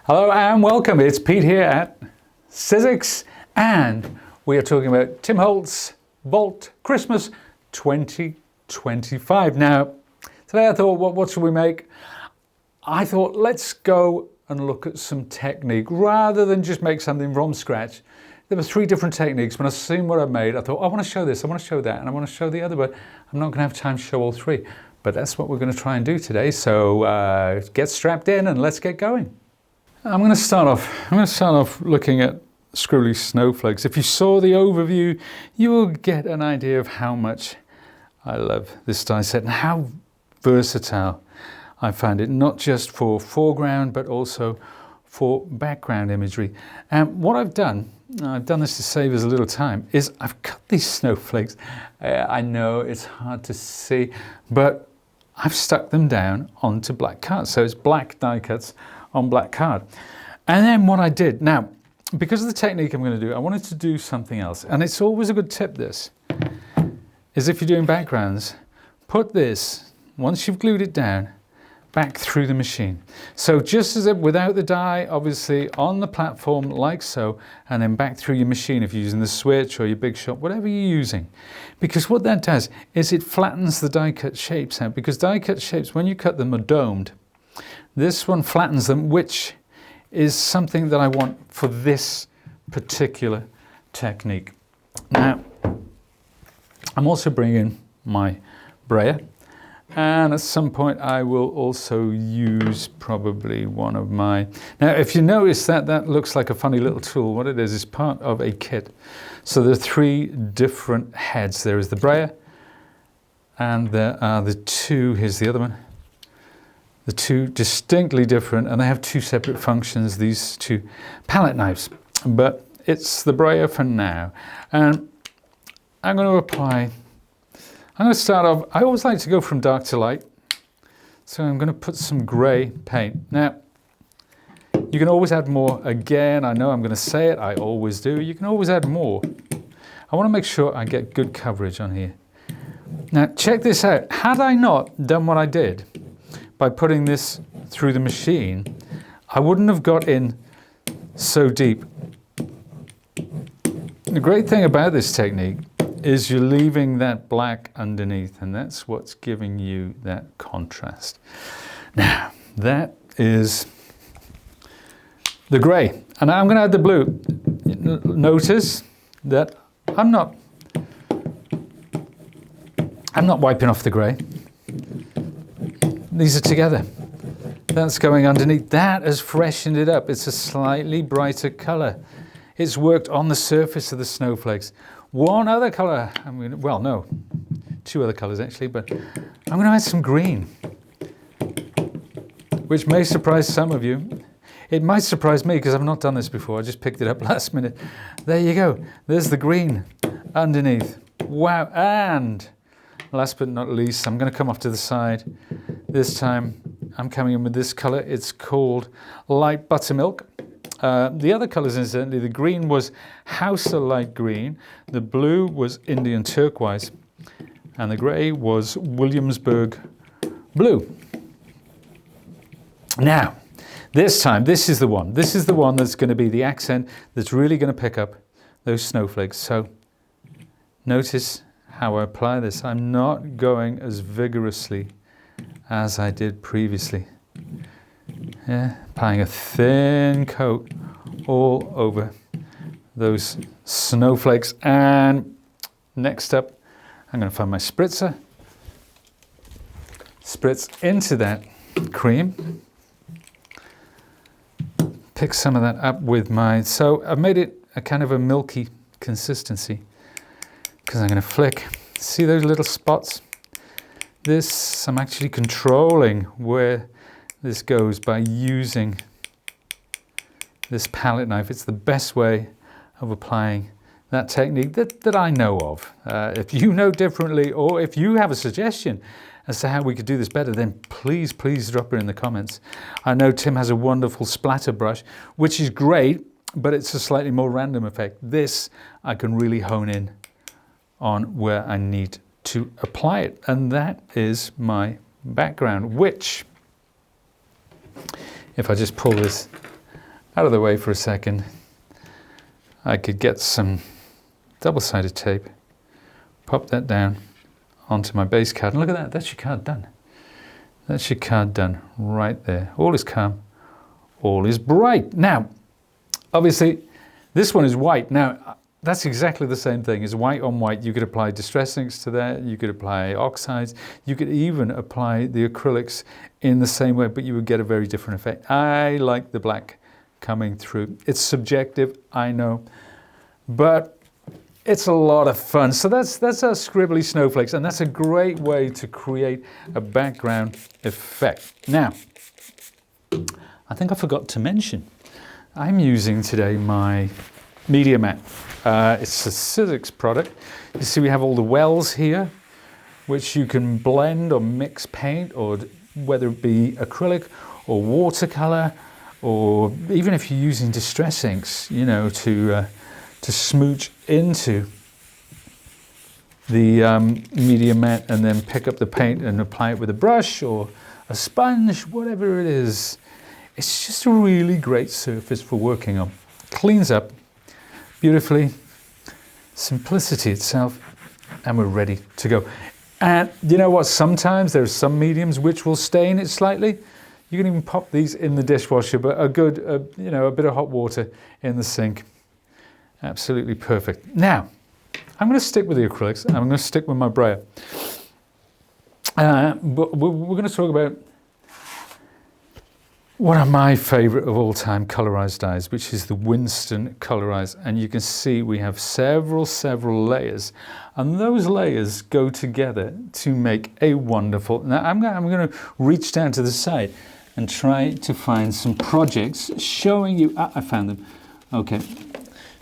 Hello and welcome, it's Pete here at Sizzix and we are talking about Tim Holtz Vault Christmas 2025. Now, today I thought, what should we make? I thought, let's go and look at some technique rather than just make something from scratch. There were 3 different techniques. When I seen what I made, I thought, I want to show this, I want to show that, and I want to show the other, but I'm not going to have time to show all 3. But that's what we're going to try and do today. So get strapped in and let's get going. I'm going to start off looking at Scribbly Snowflakes. If you saw the overview, you will get an idea of how much I love this die set and how versatile I find it, not just for foreground, but also for background imagery. And what I've done this to save us a little time, is I've cut these snowflakes. I know it's hard to see, but I've stuck them down onto black card. So it's black die cuts on black card. And then what I did, now, because of the technique I'm going to do, I wanted to do something else. And it's always a good tip, this, is if you're doing backgrounds, put this, once you've glued it down, back through the machine. So just as if without the die, obviously on the platform like so, and then back through your machine if you're using the switch or your big shot, whatever you're using. Because what that does is it flattens the die cut shapes out, because die cut shapes, when you cut them, are domed. This one flattens them, which is something that I want for this particular technique. Now, I'm also bringing my brayer, and at some point I will also use probably one of my... Now, if you notice that looks like a funny little tool, what it is part of a kit. So there are 3 different heads. There is the brayer, and there are the 2, here's the other one, the 2 distinctly different, and they have 2 separate functions, these 2 palette knives. But it's the brayer for now. And I'm going to start off, I always like to go from dark to light. So I'm going to put some grey paint. Now, you can always add more. Again, I know I'm going to say it, I always do. You can always add more. I want to make sure I get good coverage on here. Now, check this out. Had I not done what I did, by putting this through the machine, I wouldn't have got in so deep. The great thing about this technique is you're leaving that black underneath, and that's what's giving you that contrast. Now, that is the grey. And now I'm going to add the blue. Notice that I'm not wiping off the grey. These are together. That's going underneath. That has freshened it up. It's a slightly brighter colour. It's worked on the surface of the snowflakes. One other colour, well, no, 2 other colours actually, but I'm going to add some green, which may surprise some of you. It might surprise me because I've not done this before. I just picked it up last minute. There you go. There's the green underneath. Wow. And last but not least, I'm going to come off to the side. This time I'm coming in with this colour. It's called Light Buttermilk. The other colours, incidentally, the green was Hausa Light Green, the blue was Indian Turquoise, and the grey was Williamsburg Blue. Now, this time, this is the one. This is the one that's going to be the accent that's really going to pick up those snowflakes. So notice how I apply this. I'm not going as vigorously as I did previously. Yeah, applying a thin coat all over those snowflakes. And next up, I'm going to find my spritzer, spritz into that cream, pick some of that up with my, so I've made it a kind of a milky consistency, because I'm going to flick. See those little spots? This, I'm actually controlling where this goes by using this palette knife. It's the best way of applying that technique that I know of. If you know differently, or if you have a suggestion as to how we could do this better, then please drop it in the comments. I know Tim has a wonderful splatter brush, which is great, but it's a slightly more random effect. This, I can really hone in on where I need to apply it. And that is my background, which, if I just pull this out of the way for a second, I could get some double-sided tape, pop that down onto my base card, and look at that, that's your card done. That's your card done right there. All is calm, all is bright. Now, obviously, this one is white. Now, that's exactly the same thing. It's white on white. You could apply distress inks to that. You could apply oxides. You could even apply the acrylics in the same way, but you would get a very different effect. I like the black coming through. It's subjective, I know, but it's a lot of fun. So that's our Scribbly Snowflakes, and that's a great way to create a background effect. Now, I think I forgot to mention, I'm using today my Media Mat. It's a Sizzix product. You see we have all the wells here, which you can blend or mix paint, or whether it be acrylic or watercolor, or even if you're using distress inks, you know, to smooch into the Media Mat and then pick up the paint and apply it with a brush or a sponge, whatever it is. It's just a really great surface for working on. Cleans up beautifully, simplicity itself, and we're ready to go. And you know what, sometimes there's some mediums which will stain it slightly. You can even pop these in the dishwasher, but a good, you know, a bit of hot water in the sink. Absolutely perfect. Now, I'm going to stick with the acrylics, and I'm going to stick with my brayer. But we're going to talk about one of my favorite of all time colorized dyes, which is the Winston Colorize. And you can see we have several layers, and those layers go together to make a wonderful. Now I'm going to reach down to the side and try to find some projects showing you, I found them, okay,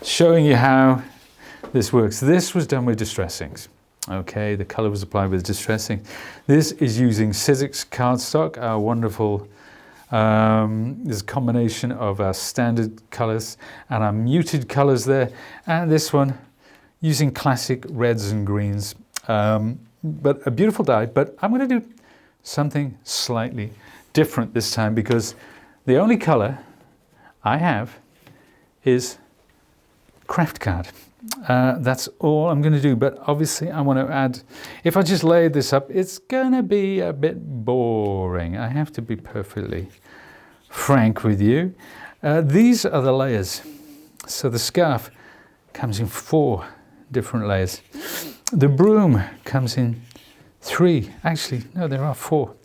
showing you how this works. This was done with distress inks. Okay, the color was applied with distress ink. This is using Sizzix cardstock, our wonderful. There's a combination of our standard colors and our muted colors there, and this one using classic reds and greens, but a beautiful dye. But I'm going to do something slightly different this time, because the only color I have is craft card. That's all I'm going to do, but obviously I want to add, if I just layered this up, it's going to be a bit boring. I have to be perfectly frank with you. These are the layers. So the scarf comes in 4 different layers. The broom comes in 3. Actually, no, there are 4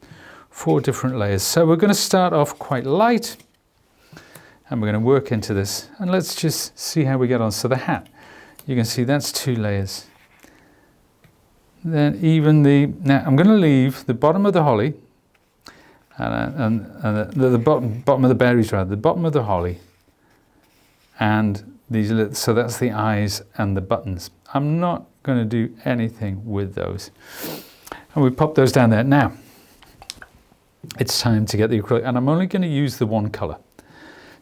different layers. So we're going to start off quite light, and we're going to work into this. And let's just see how we get on. So the hat, you can see that's 2 layers. Then even now I'm going to leave the bottom of the holly, and the bottom of the berries, rather, the bottom of the holly, and these, so that's the eyes and the buttons. I'm not going to do anything with those. And we pop those down there. Now, it's time to get the acrylic, and I'm only going to use the one color.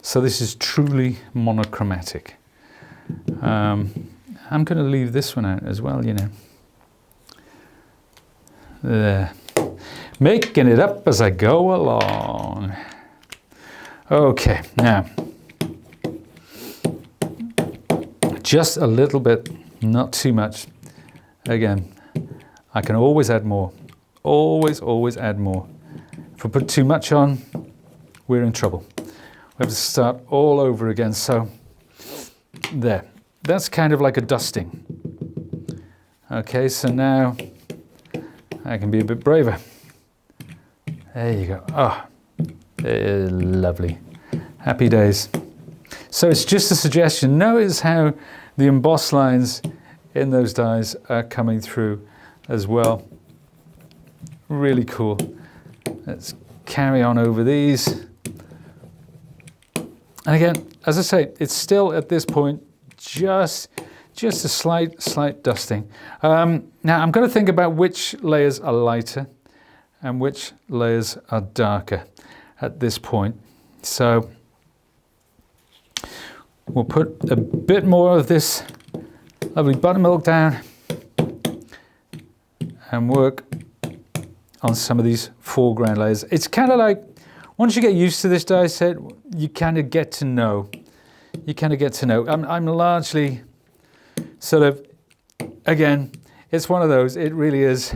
So this is truly monochromatic. I'm going to leave this one out as well, you know. There. Making it up as I go along. Okay, now, just a little bit, not too much. Again, I can always add more. Always add more. If I put too much on, we're in trouble. We have to start all over again. So, there. That's kind of like a dusting. Okay, so now I can be a bit braver. There you go. Oh, lovely. Happy days. So it's just a suggestion. Notice how the embossed lines in those dies are coming through as well. Really cool. Let's carry on over these. And again, as I say, it's still at this point just a slight dusting. Now I'm going to think about which layers are lighter and which layers are darker at this point. So we'll put a bit more of this lovely buttermilk down and work on some of these foreground layers. It's kind of like Once you get used to this die set, you kind of get to know. You kind of get to know. I'm largely sort of, again, it's one of those, it really is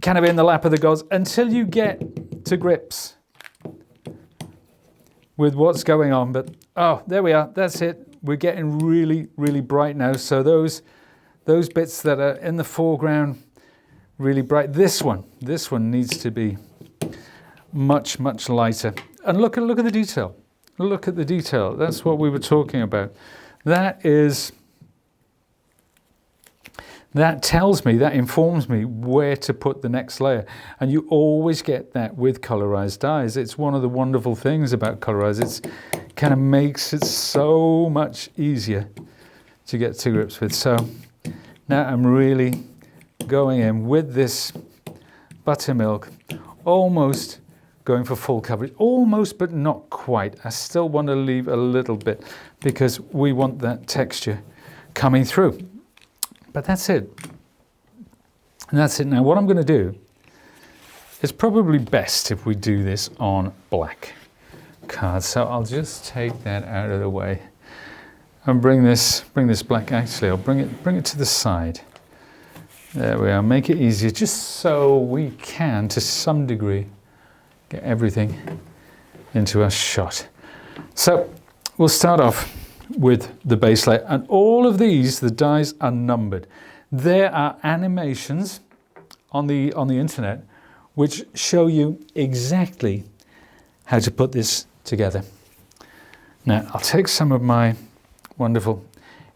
kind of in the lap of the gods until you get to grips with what's going on. But, oh, there we are, that's it. We're getting really, really bright now. So those bits that are in the foreground, really bright. This one needs to be much, much lighter. And look at the detail. Look at the detail. That's what we were talking about. That tells me, that informs me where to put the next layer. And you always get that with colorized dyes. It's one of the wonderful things about Colorize. It kind of makes it so much easier to get to grips with. So now I'm really going in with this buttermilk, almost going for full coverage. Almost, but not quite. I still want to leave a little bit because we want that texture coming through. But that's it. And that's it. Now what I'm going to do is probably best if we do this on black card. So I'll just take that out of the way and bring this black. Actually, I'll bring it to the side. There we are. Make it easier, just so we can, to some degree, get everything into a shot. So we'll start off with the base layer, and all of these, the dies are numbered. There are animations on the internet which show you exactly how to put this together. Now I'll take some of my wonderful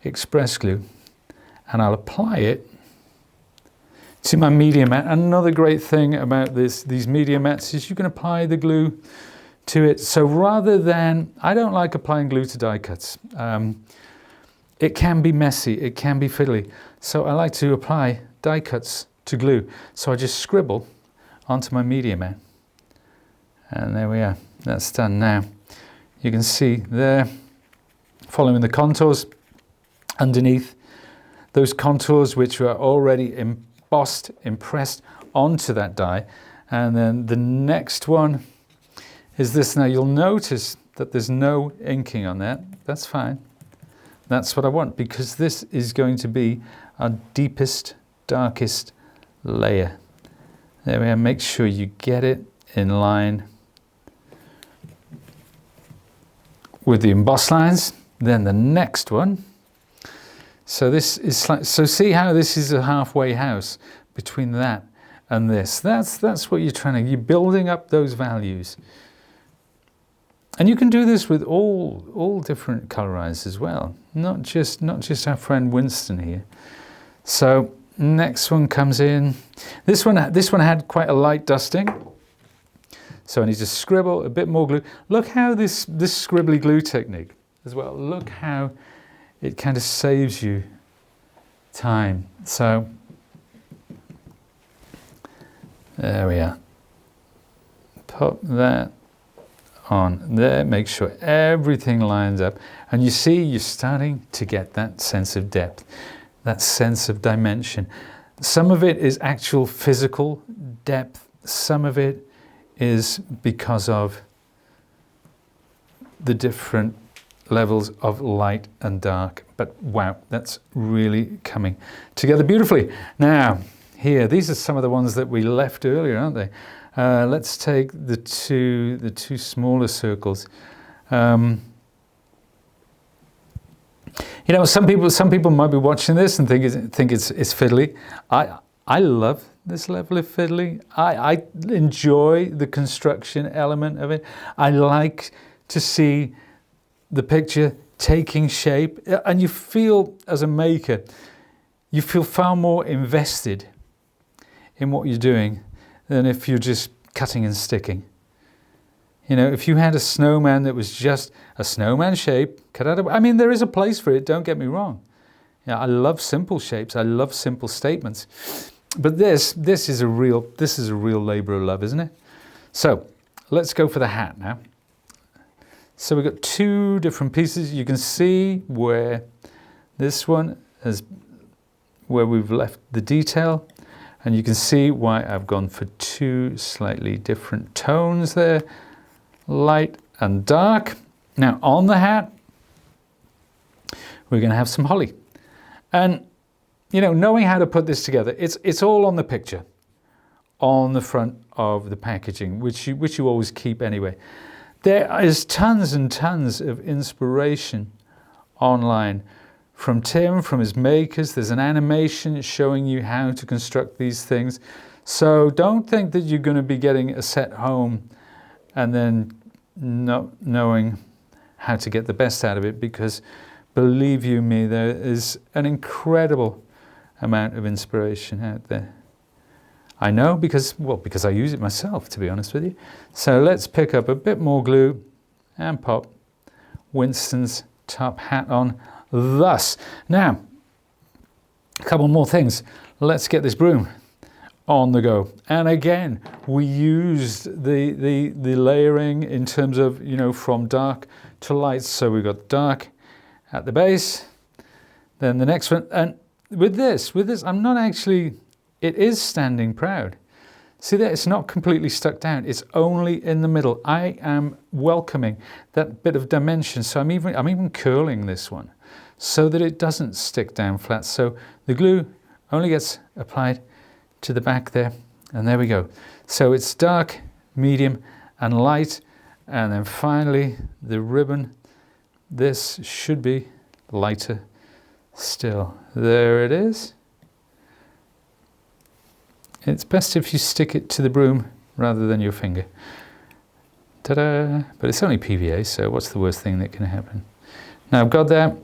express glue and I'll apply it to my media mat. Another great thing about these media mats is you can apply the glue to it. So rather than, I don't like applying glue to die cuts. It can be messy, it can be fiddly. So I like to apply die cuts to glue. So I just scribble onto my media mat. And there we are, that's done now. You can see there, following the contours underneath, those contours which are already embossed, impressed onto that die. And then the next one is this. Now you'll notice that there's no inking on that. That's fine. That's what I want, because this is going to be our deepest, darkest layer. There we are. Make sure you get it in line with the embossed lines. Then the next one. So this is like, so see how this is a halfway house between that and this. That's what you're trying to, you're building up those values. And you can do this with all different Colorize as well, not just our friend Winston here. So next one comes in. This one had quite a light dusting, so I need to scribble a bit more glue. Look how this scribbly glue technique as well. Look how it kind of saves you time. So there we are. Pop that on there, make sure everything lines up, and you see you're starting to get that sense of depth, that sense of dimension. Some of it is actual physical depth, some of it is because of the different levels of light and dark. But wow, that's really coming together beautifully. Now here, these are some of the ones that we left earlier, aren't they? Let's take the two smaller circles. You know, some people might be watching this and think it's fiddly. I love this level of fiddly. I enjoy the construction element of it. I like to see the picture taking shape, and you feel, as a maker, you feel far more invested in what you're doing than if you're just cutting and sticking. You know, if you had a snowman that was just a snowman shape, cut out of, I mean, there is a place for it, don't get me wrong. Yeah, I love simple shapes, I love simple statements. But this is a real labor of love, isn't it? So let's go for the hat now. So we've got two different pieces. You can see where this one is, where we've left the detail. And you can see why I've gone for two slightly different tones there, light and dark. Now on the hat, we're going to have some holly. And, you know, knowing how to put this together, it's all on the picture, on the front of the packaging, which you always keep anyway. There is tons and tons of inspiration online from Tim, from his makers. There's an animation showing you how to construct these things. So don't think that you're going to be getting a set home and then not knowing how to get the best out of it, because believe you me, there is an incredible amount of inspiration out there. I know because I use it myself, to be honest with you. So let's pick up a bit more glue and pop Winston's top hat on thus. Now, a couple more things. Let's get this broom on the go. And again, we used the layering in terms of, you know, from dark to light. So we've got dark at the base, then the next one. And with this, I'm not actually, it is standing proud. See that it's not completely stuck down. It's only in the middle. I am welcoming that bit of dimension. So I'm even curling this one so that it doesn't stick down flat. So the glue only gets applied to the back there, and there we go. So it's dark, medium, and light, and then finally the ribbon. This should be lighter still. There it is. It's best if you stick it to the broom rather than your finger. Ta-da! But it's only PVA, so what's the worst thing that can happen? Now I've got that.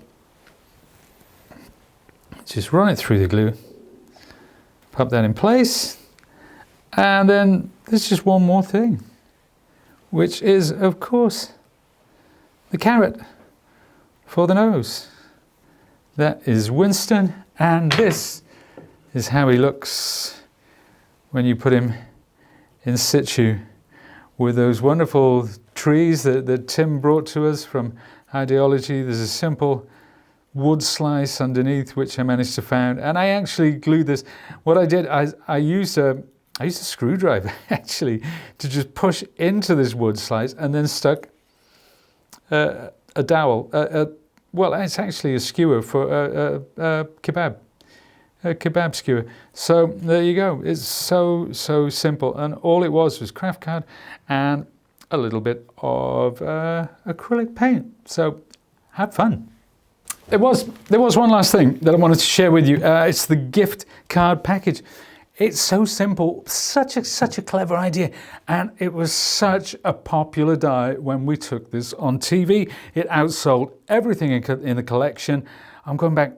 Just run it through the glue. Pop that in place. And then there's just one more thing, which is, of course, the carrot for the nose. That is Winston, and this is how he looks when you put him in situ with those wonderful trees that Tim brought to us from Ideology. There's a simple wood slice underneath which I managed to find, and I actually glued this. What I did, I used a screwdriver actually to just push into this wood slice, and then stuck a dowel. Well, it's actually a skewer for a kebab skewer. So there you go. It's so simple, and all it was craft card and a little bit of acrylic paint. So have fun. There was one last thing that I wanted to share with you. It's the gift card package. It's so simple, such a clever idea, and it was such a popular die when we took this on TV. It outsold everything in the collection. I'm going back,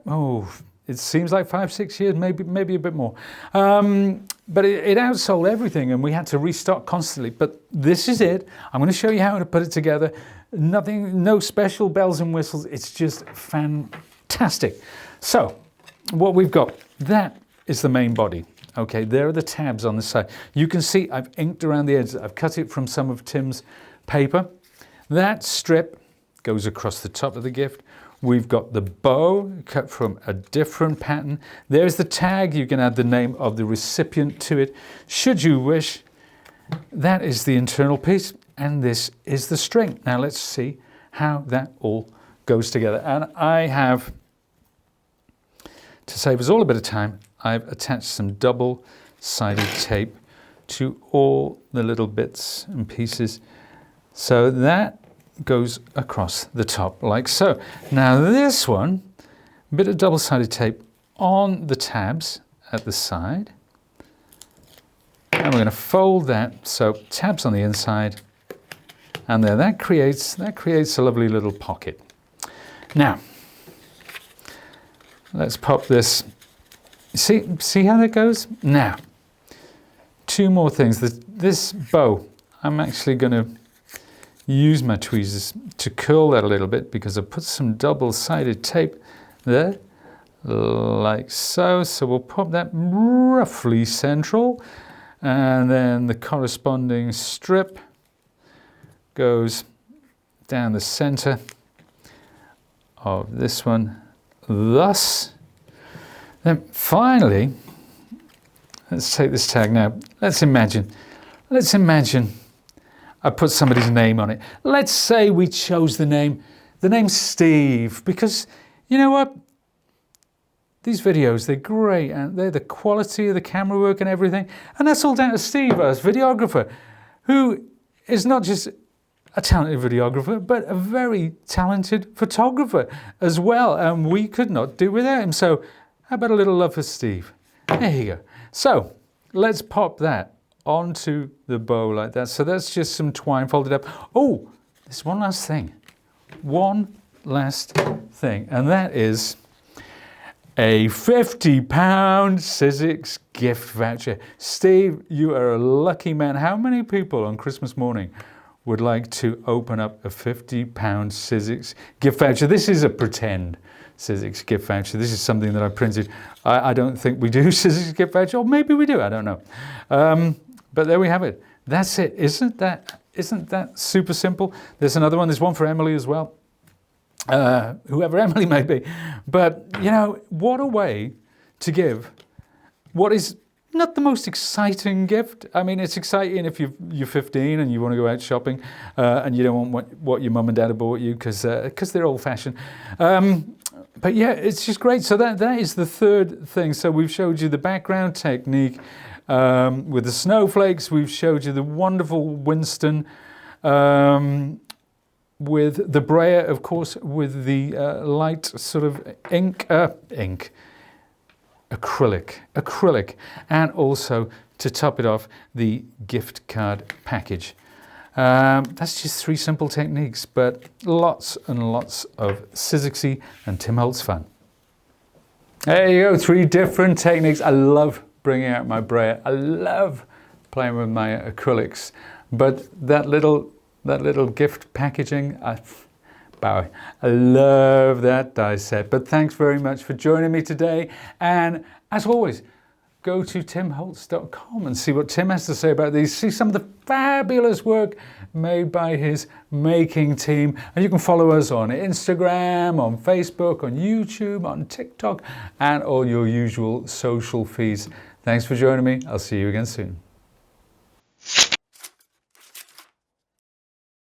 it seems like 5-6 years, maybe a bit more. But it outsold everything, and we had to restock constantly. But this is it. I'm going to show you how to put it together. No special bells and whistles. It's just fantastic. So what we've got, that is the main body. Okay, there are the tabs on the side. You can see I've inked around the edges. I've cut it from some of Tim's paper. That strip goes across the top of the gift. We've got the bow cut from a different pattern. There's the tag. You can add the name of the recipient to it, should you wish. That is the internal piece, and this is the string. Now let's see how that all goes together. And I have, to save us all a bit of time, I've attached some double-sided tape to all the little bits and pieces. So that goes across the top like so. Now this one, a bit of double-sided tape on the tabs at the side. And we're going to fold that, so tabs on the inside, and there, that creates a lovely little pocket. Now, let's pop this. See how that goes? Now, two more things. This bow, I'm actually going to use my tweezers to curl that a little bit, because I've put some double-sided tape there, like so. So we'll pop that roughly central, and then the corresponding strip goes down the center of this one, thus. Then finally, Let's take this tag now. Let's imagine I put somebody's name on it. Let's say we chose the name Steve, because you know what? These videos, they're great, and they're the quality of the camera work and everything. And that's all down to Steve, our videographer, who is not just a talented videographer, but a very talented photographer as well. And we could not do without him. So how about a little love for Steve? There you go. So let's pop that onto the bow like that. So that's just some twine folded up. Oh, there's one last thing. One last thing. And that is a £50 Sizzix gift voucher. Steve, you are a lucky man. How many people on Christmas morning would like to open up a £50 Sizzix gift voucher? This is a pretend Sizzix gift voucher. This is something that I printed. I don't think we do Sizzix gift voucher, or maybe we do, I don't know. But there we have it. That's it. Isn't that super simple? There's another one. There's one for Emily as well. Whoever Emily may be. But, you know, what a way to give what is not the most exciting gift. I mean, it's exciting if you're 15 and you want to go out shopping and you don't want what your mum and dad have bought you because they're old-fashioned. But yeah, it's just great. So that is the third thing. So we've showed you the background technique with the snowflakes. We've showed you the wonderful Winston with the brayer, of course, with the light sort of acrylic, and also to top it off, the gift card package. That's just 3 simple techniques, but lots and lots of Sizzixy and Tim Holtz fun. There you go, 3 different techniques. I love bringing out my brayer. I love playing with my acrylics, but that little gift packaging, I love that die set. But thanks very much for joining me today. And as always, go to timholtz.com and see what Tim has to say about these. See some of the fabulous work made by his making team. And you can follow us on Instagram, on Facebook, on YouTube, on TikTok, and all your usual social feeds. Thanks for joining me. I'll see you again soon.